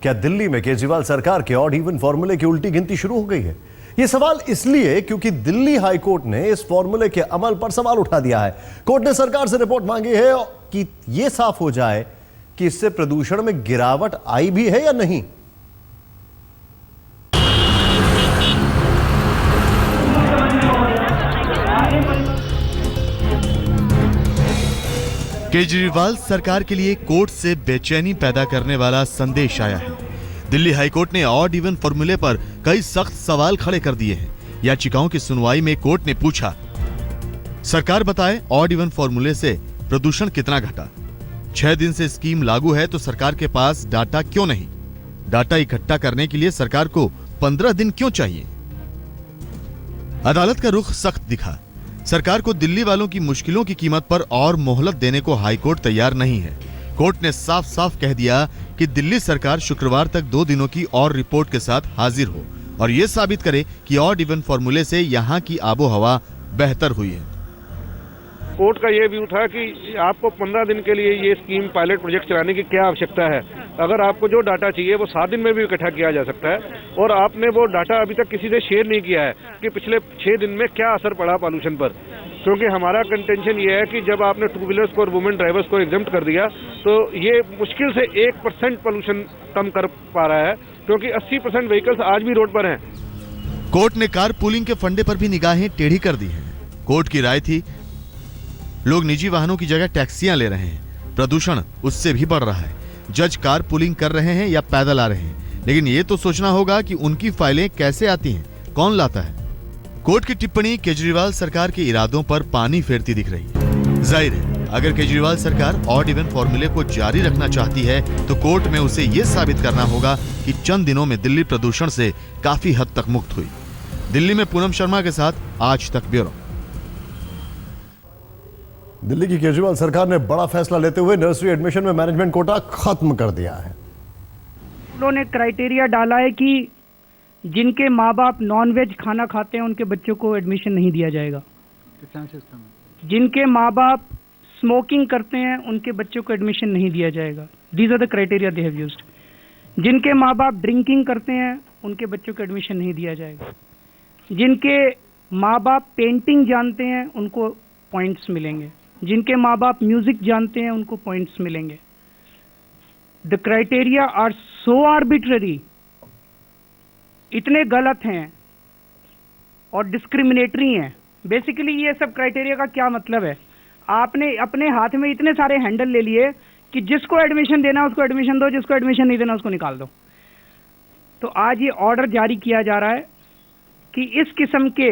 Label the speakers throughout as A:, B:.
A: क्या दिल्ली में केजरीवाल सरकार के ऑड इवन फॉर्मूले की उल्टी गिनती शुरू हो गई है? यह सवाल इसलिए क्योंकि दिल्ली हाई कोर्ट ने इस फॉर्मूले के अमल पर सवाल उठा दिया है। कोर्ट ने सरकार से रिपोर्ट मांगी है कि यह साफ हो जाए कि इससे प्रदूषण में गिरावट आई भी है या नहीं।
B: केजरीवाल सरकार के लिए कोर्ट से बेचैनी पैदा करने वाला संदेश आया है। दिल्ली हाईकोर्ट ने ऑड इवन फॉर्मूले पर कई सख्त सवाल खड़े कर दिए हैं। याचिकाओं की सुनवाई में कोर्ट ने पूछा, सरकार बताए ऑड इवन फॉर्मूले से प्रदूषण कितना घटा। 6 दिन से स्कीम लागू है तो सरकार के पास डाटा क्यों नहीं? डाटा इकट्ठा करने के लिए सरकार को 15 दिन क्यों चाहिए? अदालत का रुख सख्त दिखा। सरकार को दिल्ली वालों की मुश्किलों की कीमत पर और मोहलत देने को हाईकोर्ट तैयार नहीं है। कोर्ट ने साफ साफ कह दिया कि दिल्ली सरकार शुक्रवार तक 2 दिनों की और रिपोर्ट के साथ हाजिर हो और यह साबित करे कि ऑड इवन फॉर्मूले से यहां की आबोहवा बेहतर हुई है।
C: कोर्ट का ये व्यू था कि आपको 15 दिन के लिए ये स्कीम पायलट प्रोजेक्ट चलाने की क्या आवश्यकता है। अगर आपको जो डाटा चाहिए वो 7 दिन में भी इकट्ठा किया जा सकता है और आपने वो डाटा अभी तक किसी ने शेयर नहीं किया है कि पिछले 6 दिन में क्या असर पड़ा पॉल्यूशन पर। क्योंकि हमारा कंटेंशन ये है कि जब आपने 2 व्हीलर्स को और वुमेन ड्राइवर्स को एग्जम्प्ट कर दिया तो ये मुश्किल से 1% पॉल्यूशन कम कर पा रहा है, क्योंकि 80% व्हीकल्स आज भी रोड पर हैं।
B: कोर्ट ने कार पूलिंग के फंडे पर भी निगाहें टेढ़ी कर दी हैं। कोर्ट की राय थी लोग निजी वाहनों की जगह टैक्सियां ले रहे हैं, प्रदूषण उससे भी बढ़ रहा है। जज कार पुलिंग कर रहे हैं या पैदल आ रहे हैं, लेकिन ये तो सोचना होगा कि उनकी फाइलें कैसे आती हैं, कौन लाता है। कोर्ट की टिप्पणी केजरीवाल सरकार के इरादों पर पानी फेरती दिख रही है। जाहिर है अगर केजरीवाल सरकार ऑड इवन फॉर्मूले को जारी रखना चाहती है तो कोर्ट में उसे यह साबित करना होगा कि चंद दिनों में दिल्ली प्रदूषण से काफी हद तक मुक्त हुई। दिल्ली में पूनम शर्मा के साथ आज तक ब्यूरो।
A: दिल्ली की केजरीवाल सरकार ने बड़ा फैसला लेते हुए नर्सरी एडमिशन में मैनेजमेंट कोटा खत्म कर दिया है।
D: उन्होंने क्राइटेरिया डाला है कि जिनके माँ बाप नॉनवेज खाना खाते हैं उनके बच्चों को एडमिशन नहीं दिया जाएगा। जिनके माँ बाप स्मोकिंग करते हैं उनके बच्चों को एडमिशन नहीं दिया जाएगा। These are the criteria they have used. जिनके माँ बाप ड्रिंकिंग करते हैं उनके बच्चों को एडमिशन नहीं दिया जाएगा। जिनके माँ बाप पेंटिंग जानते हैं उनको पॉइंट्स मिलेंगे। जिनके माँ बाप म्यूजिक जानते हैं उनको पॉइंट्स मिलेंगे। The criteria are so arbitrary, इतने गलत हैं और डिस्क्रिमिनेटरी हैं। बेसिकली ये सब क्राइटेरिया का क्या मतलब है? आपने अपने हाथ में इतने सारे हैंडल ले लिए कि जिसको एडमिशन देना उसको एडमिशन दो, जिसको एडमिशन नहीं देना उसको निकाल दो। तो आज ये ऑर्डर जारी किया जा रहा है कि इस किस्म के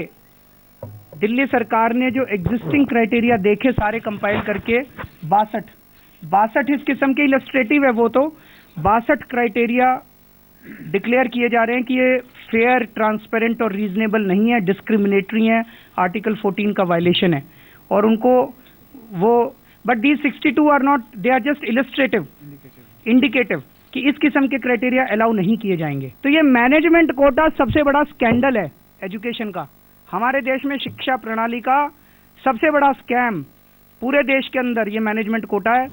D: दिल्ली सरकार ने जो एग्जिस्टिंग क्राइटेरिया देखे सारे कंपाइल करके 62 इस किस्म के इलस्ट्रेटिव है, वो तो 62 क्राइटेरिया डिक्लेयर किए जा रहे हैं कि ये फेयर, ट्रांसपेरेंट और रीजनेबल नहीं है, डिस्क्रिमिनेटरी है, आर्टिकल 14 का वायलेशन है। और उनको वो but these 62 are not, they are just illustrative, indicative कि इस किस्म के क्राइटेरिया अलाउ नहीं किए जाएंगे। तो ये मैनेजमेंट कोटा सबसे बड़ा स्कैंडल है एजुकेशन का। हमारे देश में शिक्षा प्रणाली का सबसे बड़ा स्कैम पूरे देश के अंदर ये मैनेजमेंट कोटा है।